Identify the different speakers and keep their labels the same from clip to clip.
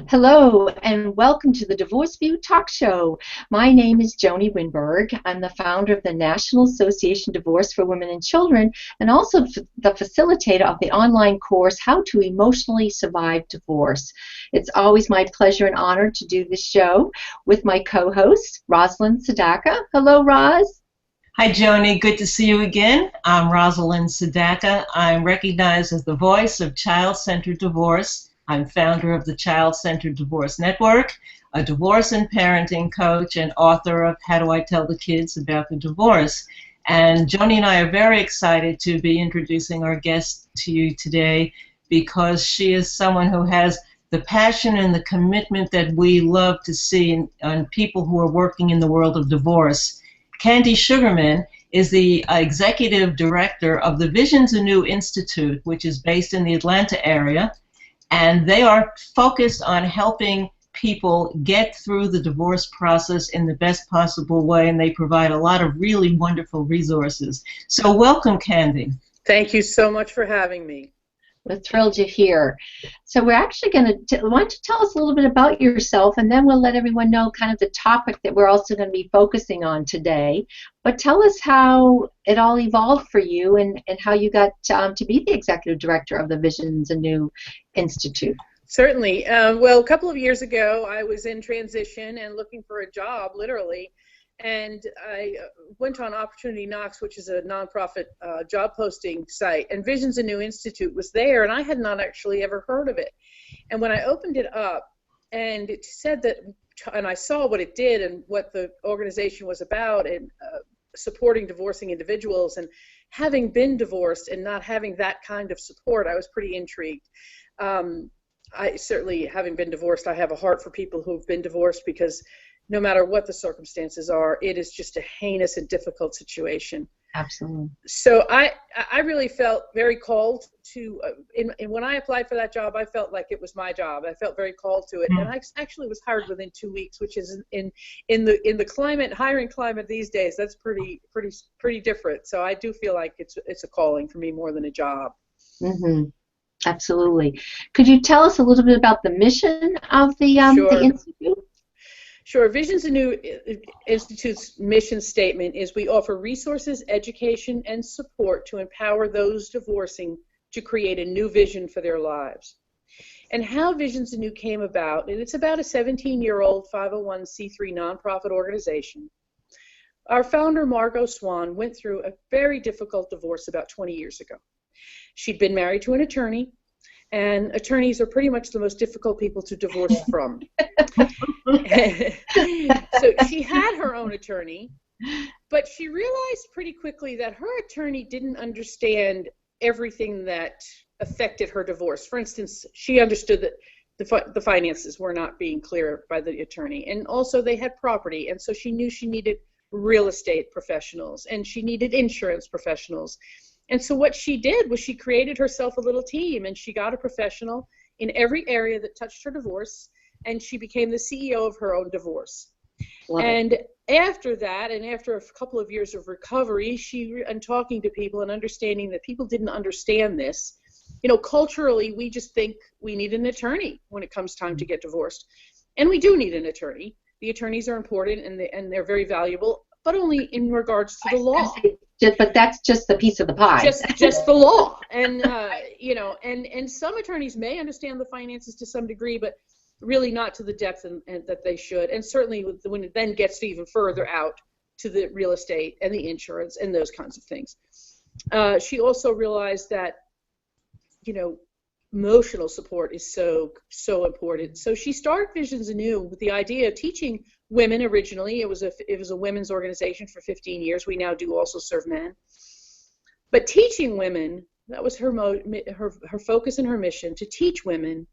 Speaker 1: Hello and welcome to the Divorce View Talk Show. My name is Joanie Winberg. I'm the founder of the National Association Divorce for Women and Children and also the facilitator of the online course, How to Emotionally Survive Divorce. It's always my pleasure and honor to do this show with my co-host, Rosalind Sadaka. Hello, Roz.
Speaker 2: Hi, Joanie. Good to see you again. I'm Rosalind Sadaka. I'm recognized as the voice of child-centered divorce. I'm founder of the Child-Centered Divorce Network, a divorce and parenting coach, and author of How Do I Tell the Kids About the Divorce. And Joanie and I are very excited to be introducing our guest to you today because she is someone who has the passion and the commitment that we love to see in people who are working in the world of divorce. Candy Sugarman is the executive director of the Visions Anew Institute, which is based in the Atlanta area, and they are focused on helping people get through the divorce process in the best possible way, and they provide a lot of really wonderful resources. So welcome, Candy.
Speaker 3: Thank you so much for having me.
Speaker 1: We're thrilled you're here. So we're actually going to, why don't you tell us a little bit about yourself, and then we'll let everyone know kind of the topic that we're also going to be focusing on today. But tell us how it all evolved for you and how you got to be the executive director of the Visions Anew Institute.
Speaker 3: Certainly. Well, a couple of years ago, I was in transition and looking for a job, literally. And I went on Opportunity Knocks, which is a nonprofit job posting site, and Visions Anew Institute was there, and I had not actually ever heard of it. And when I opened it up, and it said that, and I saw what it did and what the organization was about, and supporting divorcing individuals, and having been divorced and not having that kind of support, I was pretty intrigued. I certainly, having been divorced, I have a heart for people who've been divorced because no matter what the circumstances are, it is just a heinous and difficult situation.
Speaker 1: Absolutely.
Speaker 3: So I really felt very called to, and when I applied for that job, I felt like it was my job. I felt very called to it, and I actually was hired within 2 weeks, which is in the hiring climate these days, that's pretty different. So I do feel like it's a calling for me more than a job.
Speaker 1: Mm-hmm. Absolutely. Could you tell us a little bit about the mission of the Institute?
Speaker 3: Sure. Visions Anew Institute's mission statement is we offer resources, education, and support to empower those divorcing to create a new vision for their lives. And how Visions Anew came about, and it's about a 17-year-old 501c3 nonprofit organization. Our founder, Margot Swan, went through a very difficult divorce about 20 years ago. She'd been married to an attorney, and attorneys are pretty much the most difficult people to divorce from. So she had her own attorney, but she realized pretty quickly that her attorney didn't understand everything that affected her divorce. For instance, she understood that the finances were not being clear by the attorney, and also they had property, and so she knew she needed real estate professionals, and she needed insurance professionals. And so what she did was she created herself a little team, and she got a professional in every area that touched her divorce, and she became the CEO of her own divorce. And after that, and after a couple of years of recovery, and talking to people and understanding that people didn't understand this, culturally, we just think we need an attorney when it comes time to get divorced. And we do need an attorney. The attorneys are important, and they're very valuable, but only in regards to the law.
Speaker 1: But that's just the piece of the pie.
Speaker 3: Just the law, and and some attorneys may understand the finances to some degree, but really not to the depth and that they should. And certainly when it then gets even further out to the real estate and the insurance and those kinds of things. She also realized that emotional support is so important. So she started Visions Anew with the idea of teaching women. Originally, it was a women's organization for 15 years. We now do also serve men. But teaching women, that was her focus and her mission, to teach women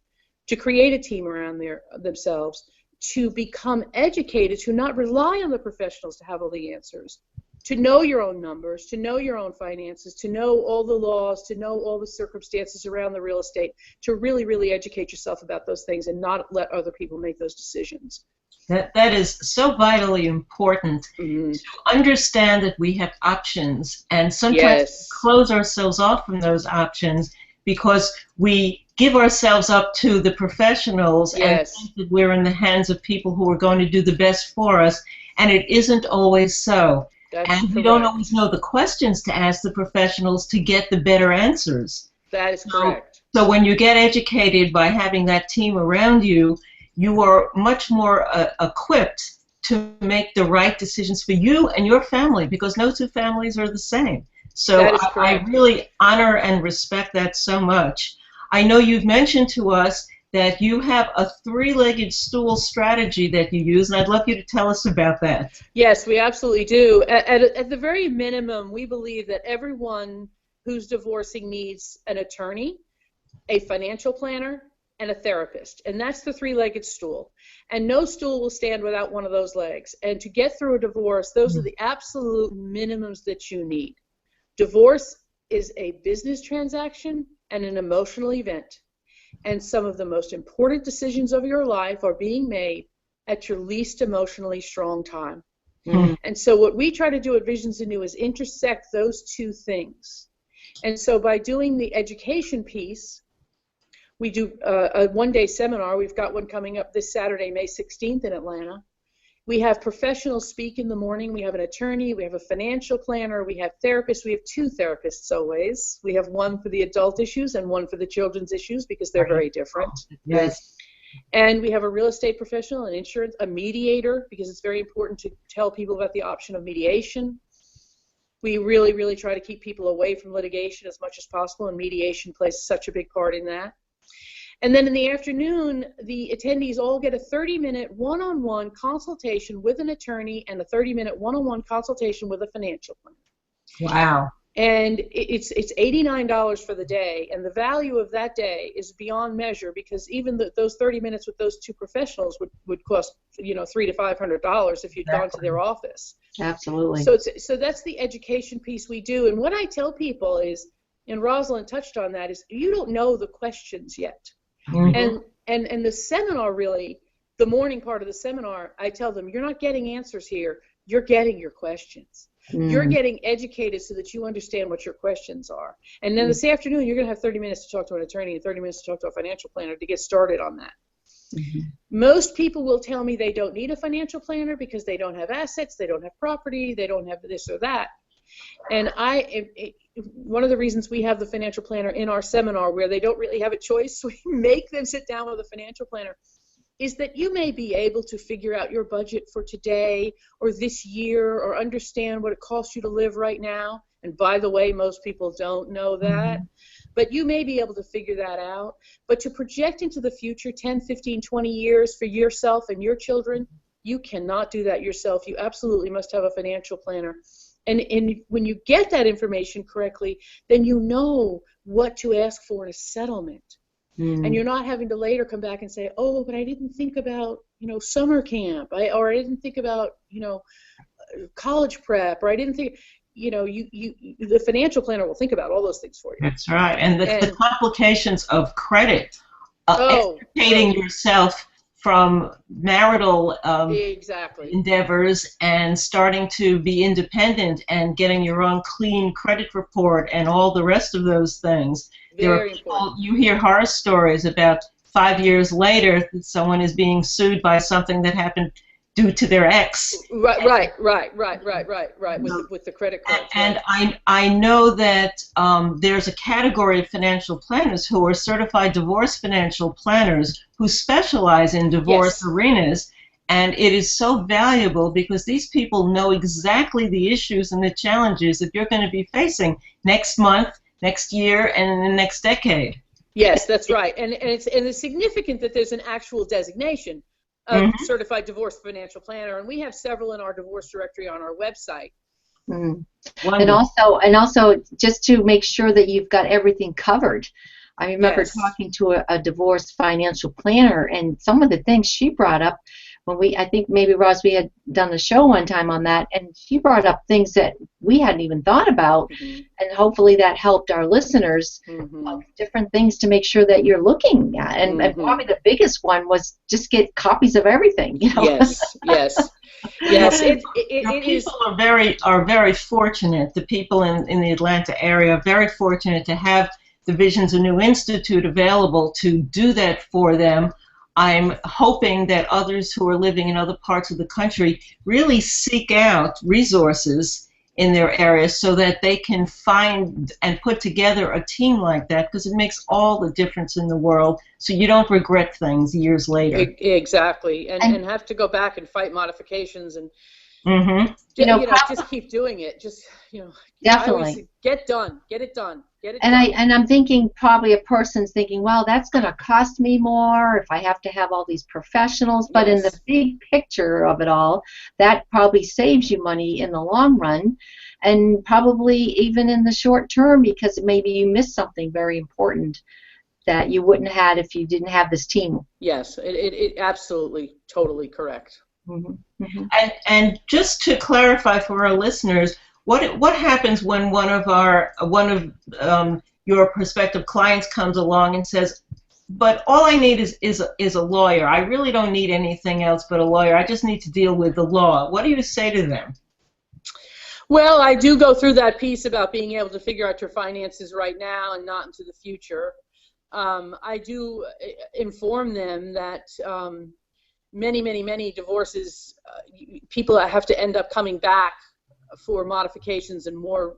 Speaker 3: to create a team around themselves, to become educated, to not rely on the professionals to have all the answers, to know your own numbers, to know your own finances, to know all the laws, to know all the circumstances around the real estate, to really, really educate yourself about those things and not let other people make those decisions.
Speaker 2: That is so vitally important to understand that we have options, and sometimes we close ourselves off from those options because we give ourselves up to the professionals and think that we're in the hands of people who are going to do the best for us, and it isn't always so. And we don't always know the questions to ask the professionals to get the better answers.
Speaker 3: That is correct.
Speaker 2: So when you get educated by having that team around you, you are much more equipped to make the right decisions for you and your family, because no two families are the same. So I really honor and respect that so much. I know you've mentioned to us that you have a three-legged stool strategy that you use, and I'd love you to tell us about that.
Speaker 3: Yes, we absolutely do. At the very minimum, we believe that everyone who's divorcing needs an attorney, a financial planner, and a therapist. And that's the three-legged stool. And no stool will stand without one of those legs. And to get through a divorce, those are the absolute minimums that you need. Divorce is a business transaction and an emotional event. And some of the most important decisions of your life are being made at your least emotionally strong time. Mm-hmm. And so what we try to do at Visions Anew is intersect those two things. And so by doing the education piece, we do a one-day seminar. We've got one coming up this Saturday, May 16th in Atlanta. We have professionals speak in the morning. We have an attorney. We have a financial planner. We have therapists. We have two therapists always. We have one for the adult issues and one for the children's issues because they're very different.
Speaker 2: Yes.
Speaker 3: And we have a real estate professional, an insurance, a mediator, because it's very important to tell people about the option of mediation. We really, really try to keep people away from litigation as much as possible, and mediation plays such a big part in that. And then in the afternoon, the attendees all get a 30-minute one-on-one consultation with an attorney and a 30-minute one-on-one consultation with a financial planner.
Speaker 2: Wow.
Speaker 3: And it's $89 for the day, and the value of that day is beyond measure, because even those 30 minutes with those two professionals would cost, $300 to $500 if you'd gone to their office.
Speaker 1: Absolutely.
Speaker 3: So that's the education piece we do. And what I tell people is, and Rosalind touched on that, is you don't know the questions yet. Mm-hmm. And the seminar, really, the morning part of the seminar, I tell them, you're not getting answers here, you're getting your questions. You're getting educated so that you understand what your questions are. And then this afternoon, you're going to have 30 minutes to talk to an attorney and 30 minutes to talk to a financial planner to get started on that. Mm-hmm. Most people will tell me they don't need a financial planner because they don't have assets, they don't have property, they don't have this or that. And one of the reasons we have the financial planner in our seminar, where they don't really have a choice, we make them sit down with a financial planner, is that you may be able to figure out your budget for today or this year, or understand what it costs you to live right now. And by the way, most people don't know that. Mm-hmm. But you may be able to figure that out. But to project into the future 10, 15, 20 years for yourself and your children, you cannot do that yourself. You absolutely must have a financial planner. And when you get that information correctly, then you know what to ask for in a settlement. Mm. And you're not having to later come back and say, oh, but I didn't think about, summer camp, or I didn't think about, college prep, or I didn't think, the financial planner will think about all those things for you.
Speaker 2: That's right. And the complications of credit, educating yourself from marital endeavors and starting to be independent and getting your own clean credit report and all the rest of those things.
Speaker 3: Very important.
Speaker 2: You hear horror stories about 5 years later that someone is being sued by something that happened due to their ex.
Speaker 3: Right. With the credit cards.
Speaker 2: And I know that there's a category of financial planners who are certified divorce financial planners who specialize in divorce arenas. And it is so valuable because these people know exactly the issues and the challenges that you're going to be facing next month, next year, and in the next decade.
Speaker 3: Yes, that's right. And it's significant that there's an actual designation of certified divorce financial planner, and we have several in our divorce directory on our website.
Speaker 1: And also just to make sure that you've got everything covered. I remember talking to a divorce financial planner, and some of the things she brought up when I think maybe Roz, we had done a show one time on that, and she brought up things that we hadn't even thought about, and hopefully that helped our listeners different things to make sure that you're looking at. And probably the biggest one was just get copies of everything.
Speaker 3: Yes.
Speaker 2: People are very fortunate. The people in the Atlanta area are very fortunate to have the Visions Anew Institute available to do that for them. I'm hoping that others who are living in other parts of the country really seek out resources in their areas so that they can find and put together a team like that, because it makes all the difference in the world, so you don't regret things years later.
Speaker 3: Exactly, and have to go back and fight modifications and just keep doing it. Just
Speaker 1: definitely.
Speaker 3: I always say, get it done.
Speaker 1: And I'm thinking probably a person's thinking, well, that's going to cost me more if I have to have all these professionals. But in the big picture of it all, that probably saves you money in the long run, and probably even in the short term, because maybe you missed something very important that you wouldn't have had if you didn't have this team.
Speaker 3: Yes, it absolutely, totally correct.
Speaker 1: Mm-hmm. Mm-hmm.
Speaker 2: And just to clarify for our listeners, what happens when one of your prospective clients comes along and says, but all I need is a lawyer. I really don't need anything else but a lawyer. I just need to deal with the law. What do you say to them?
Speaker 3: Well, I do go through that piece about being able to figure out your finances right now and not into the future. I do inform them that many divorces, people have to end up coming back for modifications and more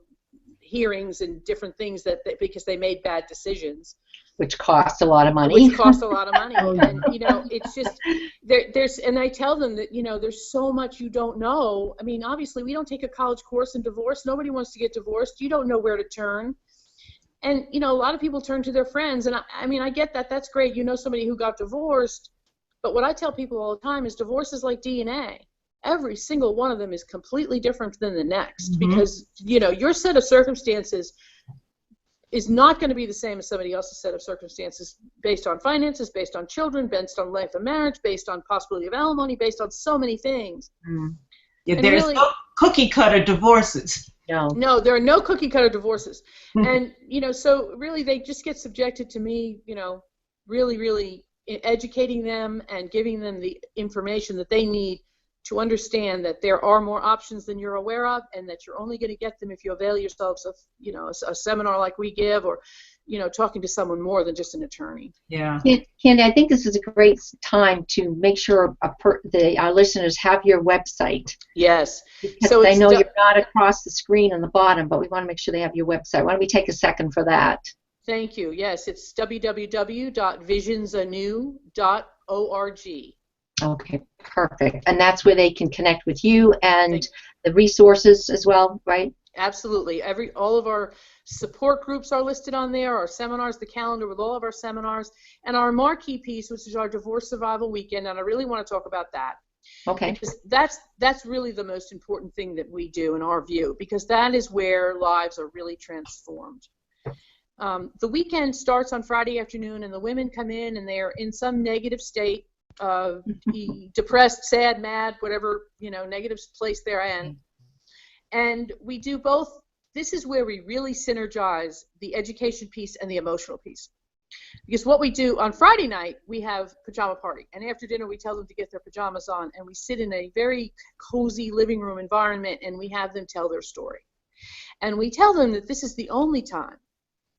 Speaker 3: hearings and different things because they made bad decisions,
Speaker 1: which cost a lot of money.
Speaker 3: And it's just there's and I tell them that there's so much you don't know. I mean, obviously we don't take a college course in divorce. Nobody wants to get divorced. You don't know where to turn. And a lot of people turn to their friends, and I get that. That's great. Somebody who got divorced. But what I tell people all the time is divorce is like DNA. Every single one of them is completely different than the next, mm-hmm. because your set of circumstances is not going to be the same as somebody else's set of circumstances, based on finances, based on children, based on length of marriage, based on possibility of alimony, based on so many things.
Speaker 2: Mm. Yeah, there's really no cookie cutter divorces.
Speaker 3: No, there are no cookie cutter divorces. And so really they just get subjected to me, really educating them and giving them the information that they need to understand that there are more options than you're aware of, and that you're only going to get them if you avail yourselves of a seminar like we give, or talking to someone more than just an attorney.
Speaker 2: Yeah.
Speaker 1: Candy, I think this is a great time to make sure our listeners have your website.
Speaker 3: Yes.
Speaker 1: Because so I know you're not across the screen on the bottom, but we want to make sure they have your website. Why don't we take a second for that?
Speaker 3: Thank you. Yes, it's www.visionsanew.org.
Speaker 1: Okay, perfect. And that's where they can connect with you and the resources as well, right?
Speaker 3: Absolutely. All of our support groups are listed on there, our seminars, the calendar with all of our seminars, and our marquee piece, which is our Divorce Survival Weekend, and I really want to talk about that.
Speaker 1: Okay.
Speaker 3: Because that's really the most important thing that we do in our view, because that is where lives are really transformed. The weekend starts on Friday afternoon, and the women come in and they're in some negative state, depressed, sad, mad, whatever, negative place they're in. And we do both. This is where we really synergize the education piece and the emotional piece. Because what we do on Friday night, we have pajama party. And after dinner, we tell them to get their pajamas on, and we sit in a very cozy living room environment, and we have them tell their story. And we tell them that this is the only time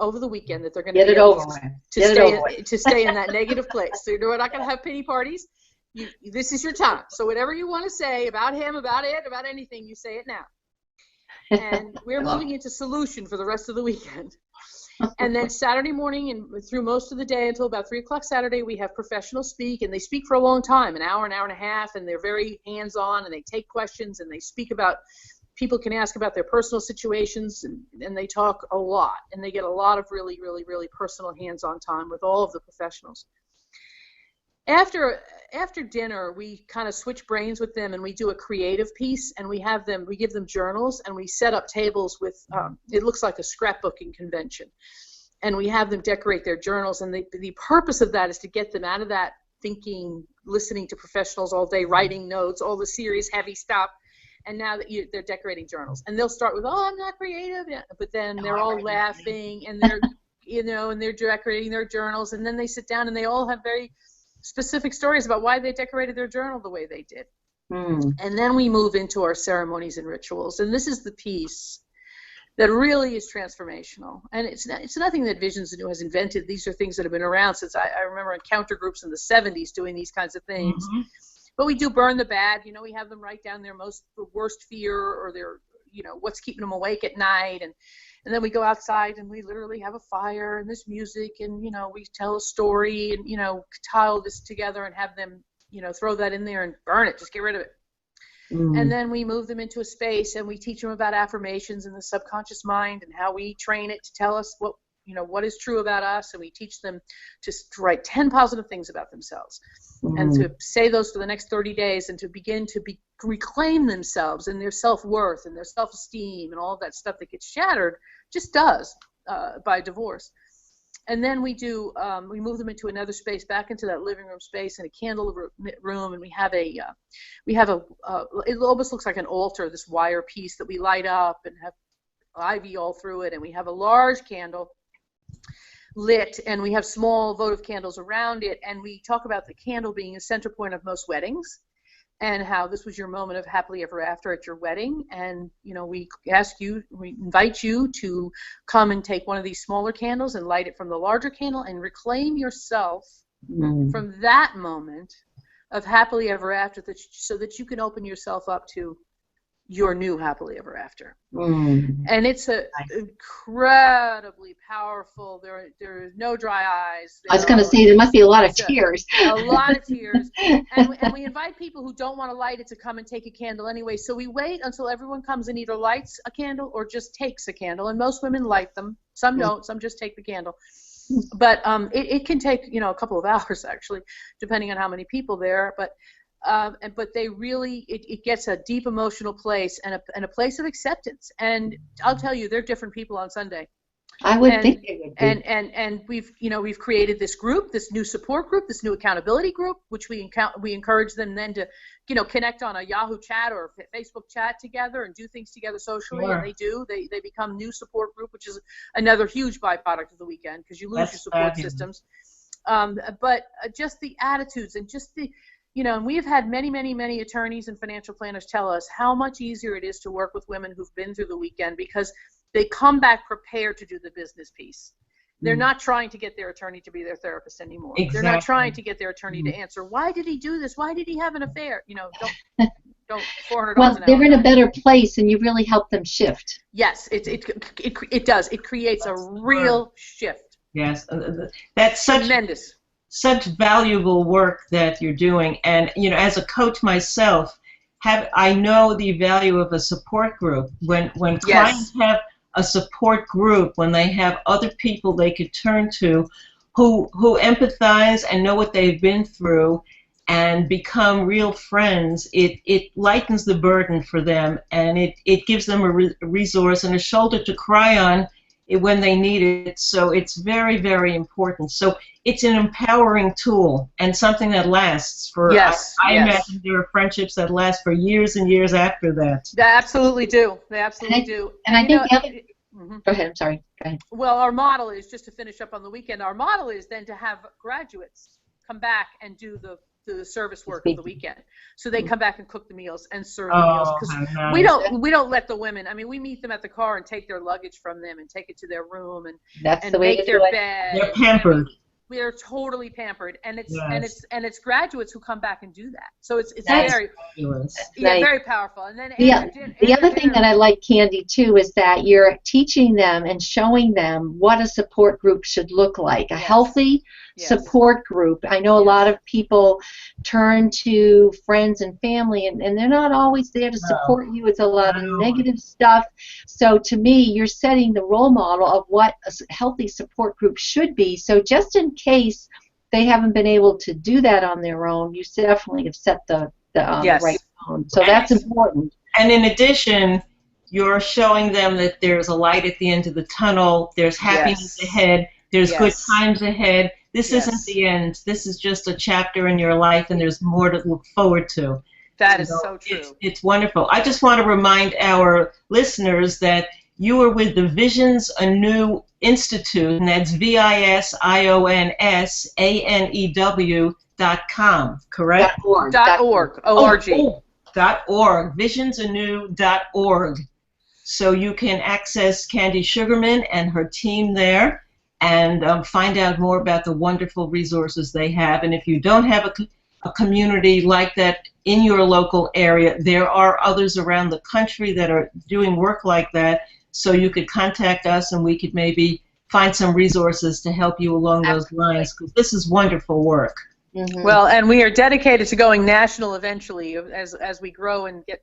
Speaker 3: over the weekend that they're going to be able to stay in that negative place. So we're not going to have pity parties. This is your time. So whatever you want to say about him, about it, about anything, you say it now. And we're moving into solution for the rest of the weekend. And then Saturday morning and through most of the day until about 3 o'clock Saturday, we have professionals speak, and they speak for a long time, an hour and a half, and they're very hands-on, and they take questions, and they speak about, people can ask about their personal situations, and they talk a lot, and they get a lot of really personal hands-on time with all of the professionals. After dinner, we kind of switch brains with them, and we do a creative piece, and we give them journals, and we set up tables with, it looks like a scrapbooking convention, and we have them decorate their journals, and the purpose of that is to get them out of that thinking, listening to professionals all day, writing notes, all the serious, heavy stuff, and now that they're decorating journals. And they'll start with, oh, I'm not creative, but then they're all laughing, and they're, and they're decorating their journals, and then they sit down, and they all have very specific stories about why they decorated their journal the way they did. And then we move into our ceremonies and rituals, and this is the piece that really is transformational. And it's nothing that Visions Anew has invented. These are things that have been around since I remember encounter groups in the 70s doing these kinds of things.
Speaker 2: Mm-hmm.
Speaker 3: But we do burn the bad. You know, we have them write down their worst fear or their, you know, what's keeping them awake at night. And then we go outside and we literally have a fire and there's music and, you know, we tell a story and, you know, tile this together and have them, you know, throw that in there and burn it. Just get rid of it. And then we move them into a space and we teach them about affirmations and the subconscious mind and how we train it to tell us what, you know, what is true about us. And we teach them to write 10 positive things about themselves and to say those for the next 30 days and to begin to reclaim themselves and their self-worth and their self-esteem and all of that stuff that gets shattered just does by divorce. And then we do, we move them into another space, back into that living room space in a candle room, and we have it almost looks like an altar, this wire piece that we light up and have ivy all through it, and we have a large candle lit, and we have small votive candles around it, and we talk about the candle being a center point of most weddings, and how this was your moment of happily ever after at your wedding. And, you know, we invite you to come and take one of these smaller candles and light it from the larger candle and reclaim yourself from that moment of happily ever after, so that you can open yourself up to your new happily ever after. And it's incredibly powerful. There are no dry eyes.
Speaker 1: I was going to say there must be a lot of tears.
Speaker 3: A lot of tears. And we invite people who don't want to light it to come and take a candle anyway. So we wait until everyone comes and either lights a candle or just takes a candle. And most women light them. Some don't. Some just take the candle. But it can take, you know, a couple of hours actually, depending on how many people there. But they really, it gets a deep emotional place and a place of acceptance. And I'll tell you, they're different people on Sunday.
Speaker 1: I would think they would be.
Speaker 3: And we've created this group, this new support group, this new accountability group, which we encourage them then to, you know, connect on a Yahoo chat or a Facebook chat together and do things together socially. Sure. And they do. They become new support group, which is another huge byproduct of the weekend because you lose your support systems. But just the attitudes and just the, you know, and we've had many, many, many attorneys and financial planners tell us how much easier it is to work with women who've been through the weekend because they come back prepared to do the business piece. They're not trying to get their attorney to be their therapist anymore. Exactly. They're not trying to get their attorney to answer, why did he do this? Why did he have an affair? You know, don't $400
Speaker 1: well,
Speaker 3: an hour.
Speaker 1: They're in a better place, and you really help them shift.
Speaker 3: Yes, it does. It creates a real shift.
Speaker 2: Yes, that's tremendous. Such valuable work that you're doing. And, you know, as a coach myself, I know the value of a support group. When clients have a support group, when they have other people they could turn to who empathize and know what they've been through and become real friends, it lightens the burden for them, and it gives them a resource and a shoulder to cry on when they need it. So it's very, very important. So it's an empowering tool and something that lasts for, I imagine there are friendships that last for years and years after that.
Speaker 3: They absolutely do. They absolutely do.
Speaker 1: And I think the other, go ahead, I'm sorry. Go ahead.
Speaker 3: Well, our model is, just to finish up on the weekend, our model is then to have graduates come back and do the service work of the weekend. So they come back and cook the meals and serve the meals. Because nice. we don't let the women, I mean, we meet them at the car and take their luggage from them and take it to their room and make their bed.
Speaker 2: They're pampered.
Speaker 3: We are totally pampered, and it's graduates who come back and do that. So it's very fabulous. Yeah, very powerful. And then
Speaker 1: the other thing that I like, Candy, too, is that you're teaching them and showing them what a support group should look like. A healthy support group. I know a lot of people turn to friends and family, and they're not always there to support you. It's a lot of negative stuff. So to me, you're setting the role model of what a healthy support group should be. So just in case they haven't been able to do that on their own, you definitely have set the right tone. So that's important.
Speaker 2: And in addition, you're showing them that there's a light at the end of the tunnel, there's happiness ahead, there's good times ahead. This isn't the end. This is just a chapter in your life, and there's more to look forward to.
Speaker 3: That is so true.
Speaker 2: It's wonderful. I just want to remind our listeners that you are with the Visions Anew Institute, and that's VISIONSANEW.com, correct?
Speaker 3: .org. O-R-G.
Speaker 2: .org. Visionsanew.org. So you can access Candy Sugarman and her team there and find out more about the wonderful resources they have. And if you don't have a community like that in your local area, there are others around the country that are doing work like that. So you could contact us and we could maybe find some resources to help you along those lines, because this is wonderful work.
Speaker 3: Mm-hmm. Well, and we are dedicated to going national eventually as we grow and get.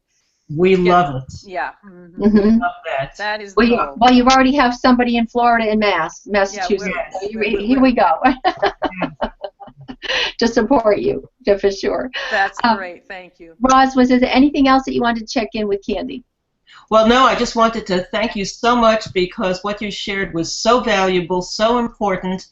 Speaker 2: We love it.
Speaker 3: Yeah.
Speaker 1: Mm-hmm. Mm-hmm.
Speaker 2: Love that.
Speaker 3: That is the goal.
Speaker 1: Well, you already have somebody in Florida and Massachusetts.
Speaker 3: Yeah,
Speaker 1: so here we go. To support you, for sure.
Speaker 3: That's great. Thank you.
Speaker 1: Roz, was there anything else that you wanted to check in with Candy?
Speaker 2: Well, no, I just wanted to thank you so much because what you shared was so valuable, so important,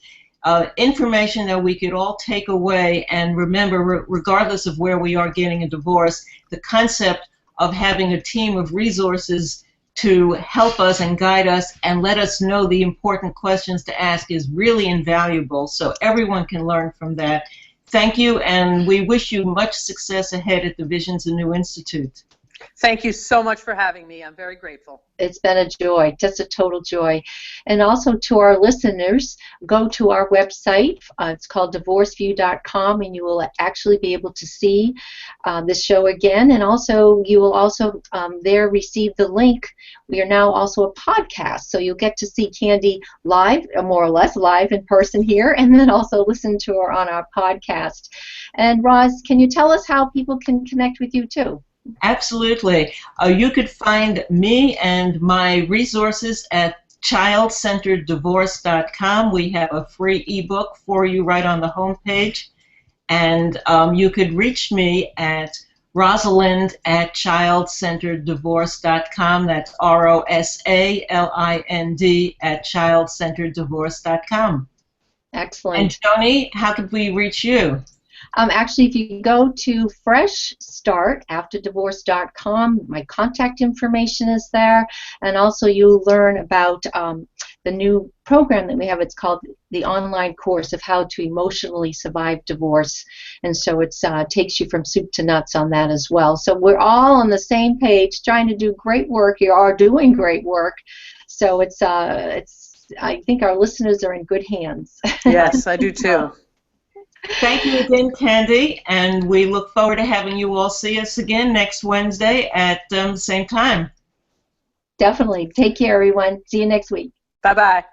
Speaker 2: information that we could all take away and remember, regardless of where we are getting a divorce, the concept of having a team of resources to help us and guide us and let us know the important questions to ask is really invaluable, so everyone can learn from that. Thank you, and we wish you much success ahead at the Visions Anew Institute.
Speaker 3: Thank you so much for having me. I'm very grateful.
Speaker 1: It's been a joy, just a total joy. And also to our listeners, go to our website. It's called divorceview.com, and you will actually be able to see this show again. And also, you will also there receive the link. We are now also a podcast, so you'll get to see Candy live, more or less live in person here, and then also listen to her on our podcast. And Roz, can you tell us how people can connect with you too?
Speaker 2: Absolutely. You could find me and my resources at childcentereddivorce.com. We have a free ebook for you right on the homepage. And you could reach me at Rosalind at childcentereddivorce.com. That's ROSALIND at childcentereddivorce.com.
Speaker 1: Excellent.
Speaker 2: And Joanie, how could we reach you?
Speaker 1: Actually, if you go to freshstartafterdivorce.com, my contact information is there, and also you'll learn about the new program that we have. It's called the online course of how to emotionally survive divorce, and so it takes you from soup to nuts on that as well. So we're all on the same page, trying to do great work. You are doing great work, so it's I think our listeners are in good hands.
Speaker 3: Yes, I do too.
Speaker 2: Thank you again, Candy, and we look forward to having you all see us again next Wednesday at the same time.
Speaker 1: Definitely. Take care, everyone. See you next week.
Speaker 3: Bye-bye.